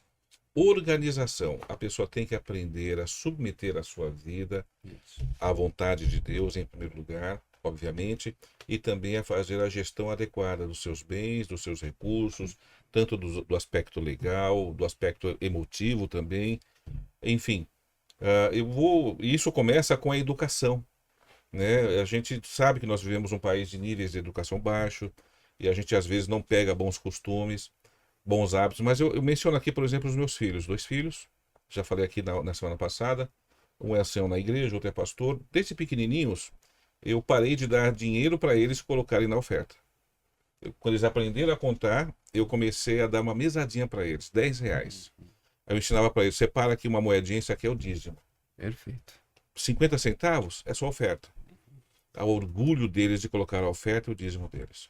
Speaker 3: organização. A pessoa tem que aprender a submeter a sua vida à vontade de Deus, em primeiro lugar, obviamente, e também a fazer a gestão adequada dos seus bens, dos seus recursos, tanto do aspecto legal, do aspecto emotivo também. Enfim, isso começa com a educação, né? A gente sabe que nós vivemos um país de níveis de educação baixo e a gente às vezes não pega bons costumes, bons hábitos, mas eu menciono aqui, por exemplo, os meus filhos, 2 filhos, já falei aqui na semana passada, um é ancião na igreja, outro é pastor. Desde pequenininhos, eu parei de dar dinheiro para eles colocarem na oferta. Quando eles aprenderam a contar, eu comecei a dar uma mesadinha para eles, R$ 10. Aí eu ensinava para eles, separa aqui uma moedinha, isso aqui é o dízimo.
Speaker 1: Perfeito.
Speaker 3: 50 centavos é só oferta. O orgulho deles de colocar a oferta e o dízimo deles.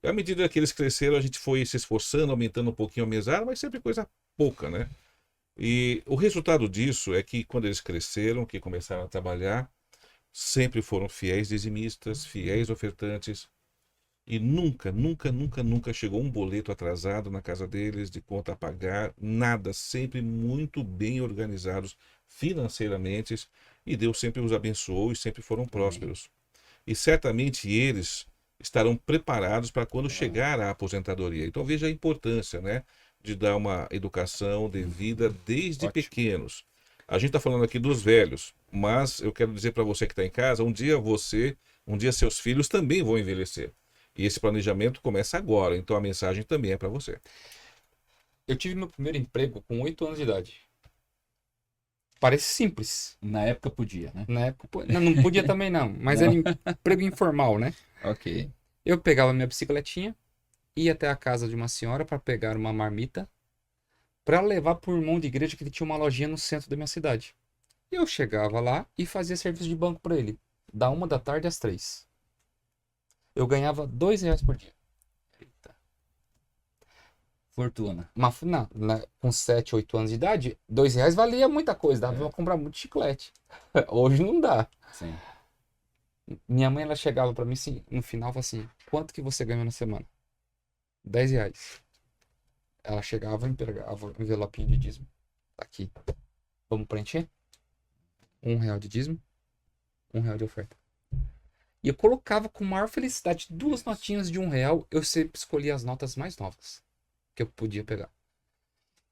Speaker 3: E à medida que eles cresceram, a gente foi se esforçando, aumentando um pouquinho a mesada, mas sempre coisa pouca, né? E o resultado disso é que quando eles cresceram, que começaram a trabalhar, sempre foram fiéis dizimistas, fiéis ofertantes, e nunca, nunca, nunca, nunca chegou um boleto atrasado na casa deles, de conta a pagar, nada, sempre muito bem organizados financeiramente, e Deus sempre os abençoou e sempre foram prósperos. E certamente eles estarão preparados para quando chegar à aposentadoria. Então veja a importância, né, de dar uma educação devida desde
Speaker 4: Ótimo.
Speaker 3: pequenos. A gente está falando aqui dos velhos, mas eu quero dizer para você que está em casa, um dia seus filhos também vão envelhecer. E esse planejamento começa agora, então a mensagem também é para você.
Speaker 1: Eu tive meu primeiro emprego com 8 anos de idade. Parece simples.
Speaker 4: Na época podia, né?
Speaker 1: Na época, não podia também não, mas era emprego informal, né?
Speaker 4: Ok.
Speaker 1: Eu pegava minha bicicletinha, ia até a casa de uma senhora para pegar uma marmita, para levar para o irmão de igreja que ele tinha uma lojinha no centro da minha cidade. Eu chegava lá e fazia serviço de banco para ele, da 1 da tarde às 3. Eu ganhava R$2 por dia.
Speaker 4: Eita. Fortuna.
Speaker 1: Com 7, 8 anos de idade, R$2 valia muita coisa, dava pra comprar muito chiclete. Hoje não dá.
Speaker 4: Sim.
Speaker 1: Minha mãe, ela chegava pra mim assim, no final, falava assim, quanto que você ganhou na semana? R$10. Ela chegava e pegava o envelopinho de dízimo. Tá aqui. Vamos preencher? R$1 de dízimo, R$1 de oferta. E eu colocava com maior felicidade 2 notinhas de R$1. Eu sempre escolhia as notas mais novas que eu podia pegar.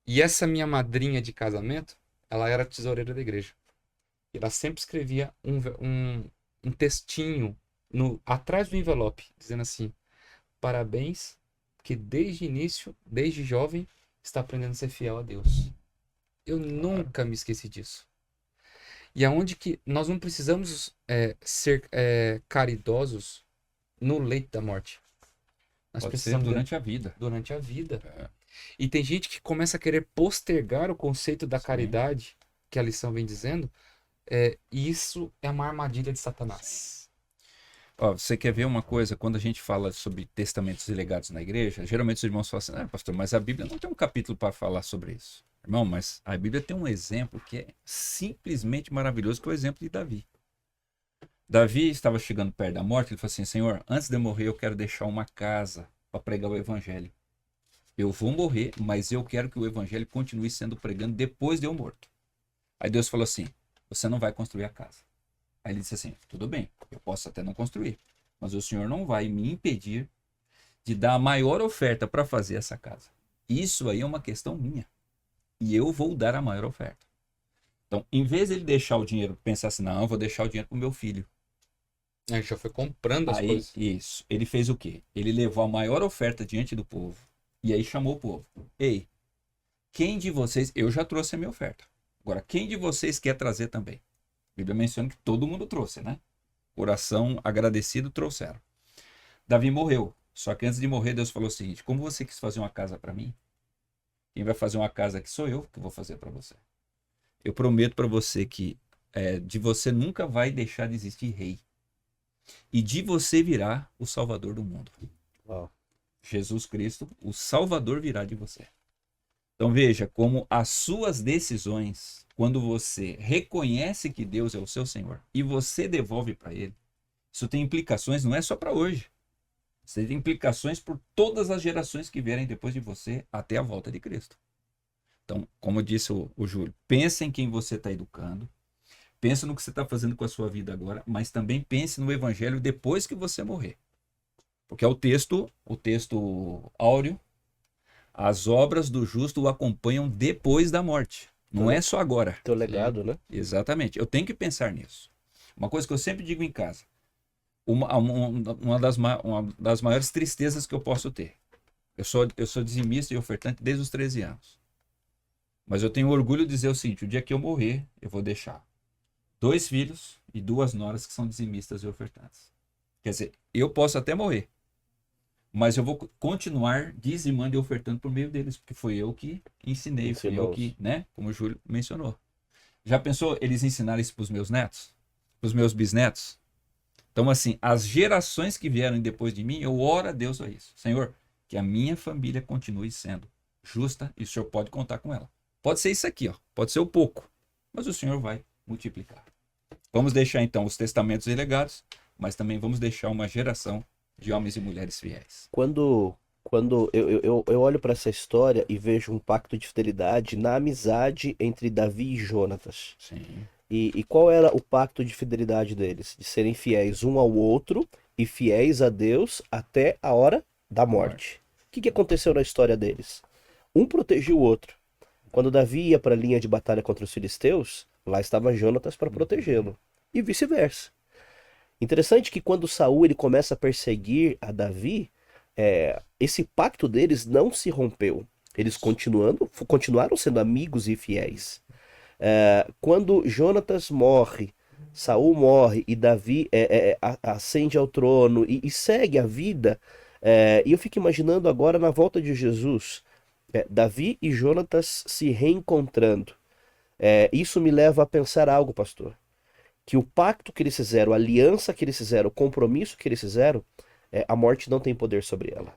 Speaker 1: E essa minha madrinha de casamento, ela era tesoureira da igreja. E ela sempre escrevia um textinho atrás do envelope, dizendo assim, parabéns, que desde início, desde jovem, está aprendendo a ser fiel a Deus. Eu nunca me esqueci disso. E aonde que nós não precisamos ser caridosos no leito da morte. Nós
Speaker 4: Pode ser
Speaker 1: precisamos
Speaker 4: durante a vida.
Speaker 1: durante a vida.
Speaker 4: É.
Speaker 1: E tem gente que começa a querer postergar o conceito da
Speaker 4: Sim.
Speaker 1: caridade, que a lição vem dizendo, e isso é uma armadilha de Satanás.
Speaker 4: Ó, você quer ver uma coisa? Quando a gente fala sobre testamentos e legados na igreja, geralmente os irmãos falam assim, pastor, mas a Bíblia não tem um capítulo para falar sobre isso. Irmão, mas a Bíblia tem um exemplo que é simplesmente maravilhoso, que é o exemplo de Davi. Davi estava chegando perto da morte, ele falou assim, Senhor, antes de eu morrer eu quero deixar uma casa para pregar o evangelho. Eu vou morrer, mas eu quero que o evangelho continue sendo pregado depois de eu morto. Aí Deus falou assim, você não vai construir a casa. Aí ele disse assim, tudo bem, eu posso até não construir, mas o Senhor não vai me impedir de dar a maior oferta para fazer essa casa. Isso aí é uma questão minha. E eu vou dar a maior oferta. Então, em vez de ele deixar o dinheiro, pensar assim, não, eu vou deixar o dinheiro para o meu filho.
Speaker 1: A gente já foi comprando as
Speaker 4: Aí,
Speaker 1: coisas.
Speaker 4: isso. Ele fez o quê? Ele levou a maior oferta diante do povo. E aí chamou o povo. Ei, quem de vocês... Eu já trouxe a minha oferta. Agora, quem de vocês quer trazer também? A Bíblia menciona que todo mundo trouxe, né? Coração agradecido trouxeram. Davi morreu. Só que antes de morrer, Deus falou o seguinte, como você quis fazer uma casa para mim, quem vai fazer uma casa aqui sou eu que vou fazer para você. Eu prometo para você que de você nunca vai deixar de existir rei. E de você virá o Salvador do mundo.
Speaker 2: Uau.
Speaker 4: Jesus Cristo, o Salvador virá de você. Então veja como as suas decisões, quando você reconhece que Deus é o seu Senhor e você devolve para Ele, isso tem implicações, não é só para hoje. Isso tem implicações por todas as gerações que vierem depois de você até a volta de Cristo. Então, como disse o Júlio, pensa em quem você está educando, pensa no que você está fazendo com a sua vida agora, mas também pense no Evangelho depois que você morrer. Porque é o texto áureo, as obras do justo o acompanham depois da morte. Não é só agora.
Speaker 2: Teu legado, né?
Speaker 4: Exatamente. Eu tenho que pensar nisso. Uma coisa que eu sempre digo em casa. Uma das maiores tristezas que eu posso ter. Eu sou dizimista e ofertante desde os 13 anos. Mas eu tenho orgulho de dizer o seguinte, o dia que eu morrer, eu vou deixar 2 filhos e 2 noras que são dizimistas e ofertantes. Quer dizer, eu posso até morrer, mas eu vou continuar dizimando e ofertando por meio deles, porque foi eu que ensinei, foi eu que, né? Como o Júlio mencionou. Já pensou eles ensinarem isso para os meus netos? Para os meus bisnetos? Então, assim, as gerações que vieram depois de mim, eu oro a Deus a isso. Senhor, que a minha família continue sendo justa e o Senhor pode contar com ela. Pode ser isso aqui, ó. Pode ser o pouco, mas o Senhor vai multiplicar. Vamos deixar, então, os testamentos e legados, mas também vamos deixar uma geração de homens e mulheres fiéis.
Speaker 2: Quando eu olho para essa história e vejo um pacto de fidelidade na amizade entre Davi e Jonatas.
Speaker 4: Sim.
Speaker 2: E qual era o pacto de fidelidade deles? De serem fiéis um ao outro e fiéis a Deus até a hora da morte. O que aconteceu na história deles? Um protegia o outro. Quando Davi ia para a linha de batalha contra os filisteus, lá estava Jonatas para protegê-lo. E vice-versa. Interessante que quando Saul ele começa a perseguir a Davi, esse pacto deles não se rompeu. Eles continuaram sendo amigos e fiéis. Quando Jonatas morre, Saul morre e Davi ascende ao trono e segue a vida, e eu fico imaginando agora na volta de Jesus, Davi e Jonatas se reencontrando. Isso me leva a pensar algo, pastor. Que o pacto que eles fizeram, a aliança que eles fizeram, o compromisso que eles fizeram, a morte não tem poder sobre ela.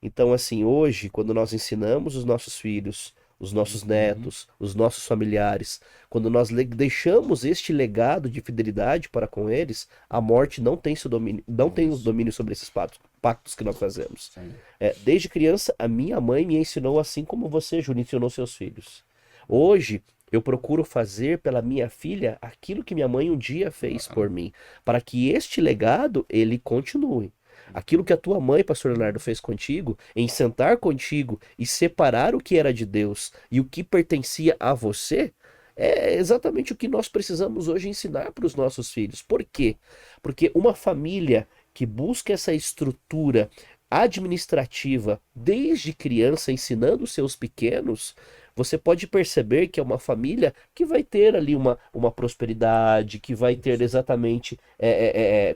Speaker 2: Então, assim, hoje, quando nós ensinamos os nossos filhos, os nossos netos, os nossos familiares, quando nós deixamos este legado de fidelidade para com eles, a morte não tem seu domínio, não tem o domínio sobre esses pactos que nós fazemos. Desde criança, a minha mãe me ensinou assim como você, Júlio, ensinou seus filhos. Hoje, eu procuro fazer pela minha filha aquilo que minha mãe um dia fez por mim, para que este legado, ele continue. Aquilo que a tua mãe, pastor Leonardo, fez contigo, em sentar contigo e separar o que era de Deus e o que pertencia a você, é exatamente o que nós precisamos hoje ensinar para os nossos filhos. Por quê? Porque uma família que busca essa estrutura administrativa desde criança, ensinando seus pequenos, você pode perceber que é uma família que vai ter ali uma prosperidade, que vai ter exatamente,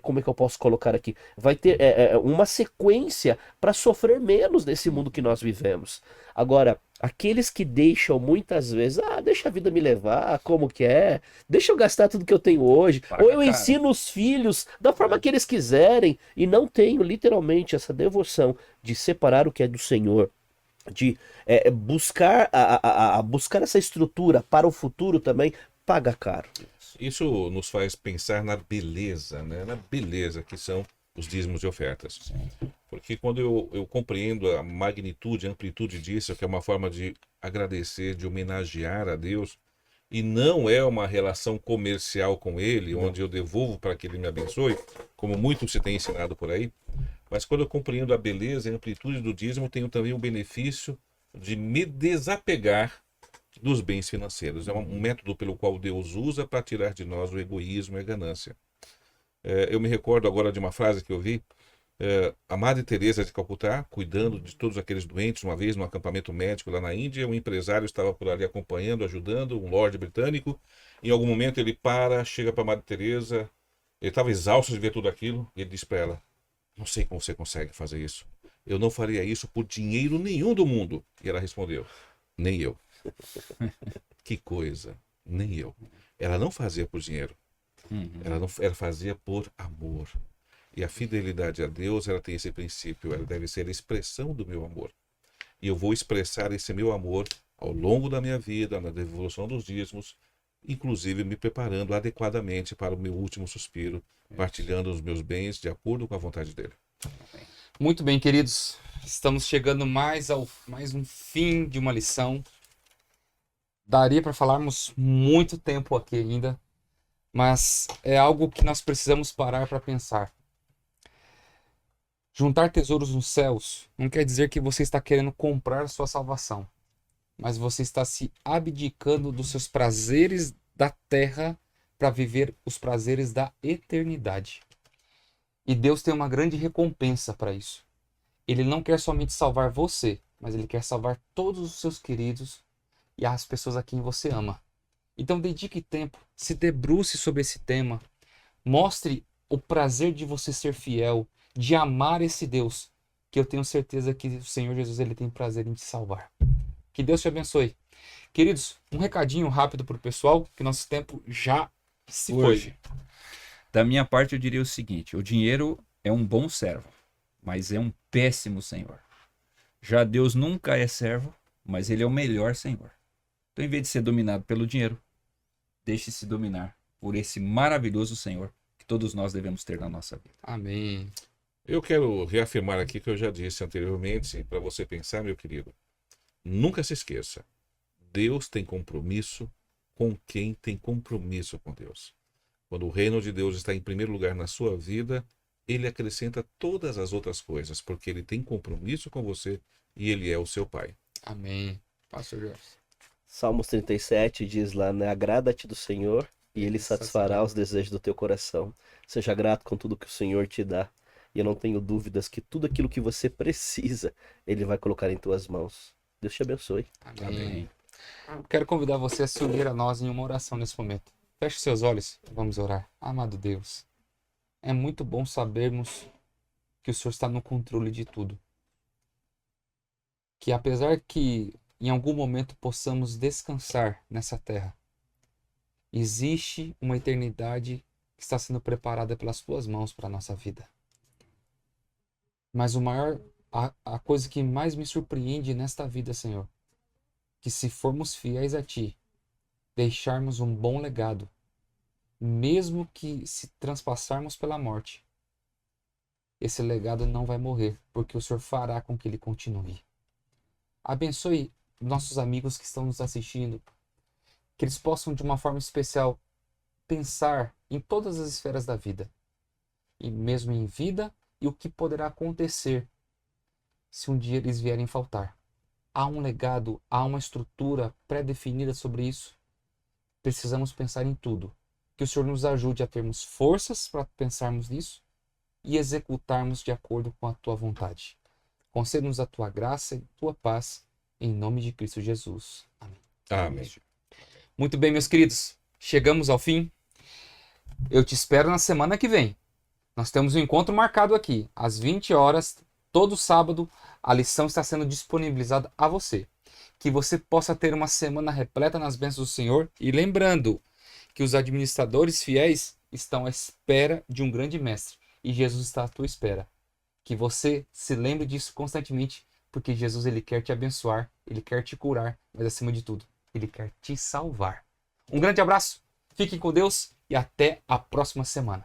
Speaker 2: como é que eu posso colocar aqui? Vai ter uma sequência para sofrer menos nesse mundo que nós vivemos. Agora, aqueles que deixam muitas vezes, deixa a vida me levar, como que é, deixa eu gastar tudo que eu tenho hoje, ou eu ensino os filhos da forma que eles quiserem, e não tenho literalmente essa devoção de separar o que é do Senhor, de buscar buscar essa estrutura para o futuro também, paga caro.
Speaker 3: Isso nos faz pensar na beleza, né? Na beleza que são os dízimos e ofertas. Porque quando eu compreendo a magnitude, a amplitude disso, que é uma forma de agradecer, de homenagear a Deus, e não é uma relação comercial com Ele, onde eu devolvo para que Ele me abençoe, como muito se tem ensinado por aí, mas quando eu compreendo a beleza e a amplitude do dízimo, tenho também o benefício de me desapegar dos bens financeiros. É um método pelo qual Deus usa para tirar de nós o egoísmo e a ganância. Eu me recordo agora de uma frase que eu vi, a Madre Teresa de Calcutá, cuidando de todos aqueles doentes, uma vez num acampamento médico lá na Índia, um empresário estava por ali acompanhando, ajudando, um lorde britânico. Em algum momento ele chega para a Madre Teresa, ele estava exausto de ver tudo aquilo, e ele diz para ela: não sei como você consegue fazer isso. Eu não faria isso por dinheiro nenhum do mundo. E ela respondeu: nem eu. Que coisa, nem eu. Ela não fazia por dinheiro. Ela fazia por amor. E a fidelidade a Deus, ela tem esse princípio. Ela deve ser a expressão do meu amor. E eu vou expressar esse meu amor ao longo da minha vida, na devolução dos dízimos, inclusive me preparando adequadamente para o meu último suspiro, partilhando os meus bens de acordo com a vontade dele.
Speaker 1: Muito bem, queridos. Estamos chegando mais um fim de uma lição. Daria para falarmos muito tempo aqui ainda, mas é algo que nós precisamos parar para pensar. Juntar tesouros nos céus não quer dizer que você está querendo comprar sua salvação, mas você está se abdicando dos seus prazeres da terra para viver os prazeres da eternidade. E Deus tem uma grande recompensa para isso. Ele não quer somente salvar você, mas Ele quer salvar todos os seus queridos e as pessoas a quem você ama. Então dedique tempo, se debruce sobre esse tema, mostre o prazer de você ser fiel, de amar esse Deus, que eu tenho certeza que o Senhor Jesus ele tem prazer em te salvar. Que Deus te abençoe. Queridos, um recadinho rápido para o pessoal, que nosso tempo já se foi.
Speaker 4: Da minha parte eu diria o seguinte: o dinheiro é um bom servo, mas é um péssimo senhor. Já Deus nunca é servo, mas ele é o melhor senhor. Então, em vez de ser dominado pelo dinheiro, deixe-se dominar por esse maravilhoso Senhor que todos nós devemos ter na nossa vida.
Speaker 1: Amém.
Speaker 3: Eu quero reafirmar aqui que eu já disse anteriormente, para você pensar, meu querido. Nunca se esqueça, Deus tem compromisso com quem tem compromisso com Deus. Quando o reino de Deus está em primeiro lugar na sua vida, Ele acrescenta todas as outras coisas, porque Ele tem compromisso com você e Ele é o seu Pai.
Speaker 1: Amém. Pastor Jorge.
Speaker 2: Salmos 37 diz lá, né? Agrada-te do Senhor e Ele satisfará os desejos do teu coração. Seja grato com tudo que o Senhor te dá. E eu não tenho dúvidas que tudo aquilo que você precisa, Ele vai colocar em tuas mãos. Deus te abençoe.
Speaker 1: Amém. Quero convidar você a se unir a nós em uma oração nesse momento. Feche seus olhos, vamos orar. Amado Deus, é muito bom sabermos que o Senhor está no controle de tudo. Que apesar que em algum momento possamos descansar nessa terra, existe uma eternidade que está sendo preparada pelas tuas mãos para a nossa vida. Mas a coisa que mais me surpreende nesta vida, Senhor, que se formos fiéis a Ti, deixarmos um bom legado, mesmo que se transpassarmos pela morte, esse legado não vai morrer, porque o Senhor fará com que ele continue. Abençoe nossos amigos que estão nos assistindo, que eles possam de uma forma especial pensar em todas as esferas da vida, e mesmo em vida e o que poderá acontecer se um dia eles vierem faltar. Há um legado, há uma estrutura pré-definida sobre isso. Precisamos pensar em tudo. Que o Senhor nos ajude a termos forças para pensarmos nisso e executarmos de acordo com a Tua vontade. Conceda-nos a Tua graça e Tua paz, em nome de Cristo Jesus. Amém.
Speaker 3: Amém.
Speaker 1: Muito bem, meus queridos. Chegamos ao fim. Eu te espero na semana que vem. Nós temos um encontro marcado aqui, às 20 horas, todo sábado. A lição está sendo disponibilizada a você. Que você possa ter uma semana repleta nas bênçãos do Senhor. E lembrando que os administradores fiéis estão à espera de um grande mestre. E Jesus está à tua espera. Que você se lembre disso constantemente, porque Jesus ele quer te abençoar, ele quer te curar, mas acima de tudo, ele quer te salvar. Um grande abraço, fiquem com Deus e até a próxima semana.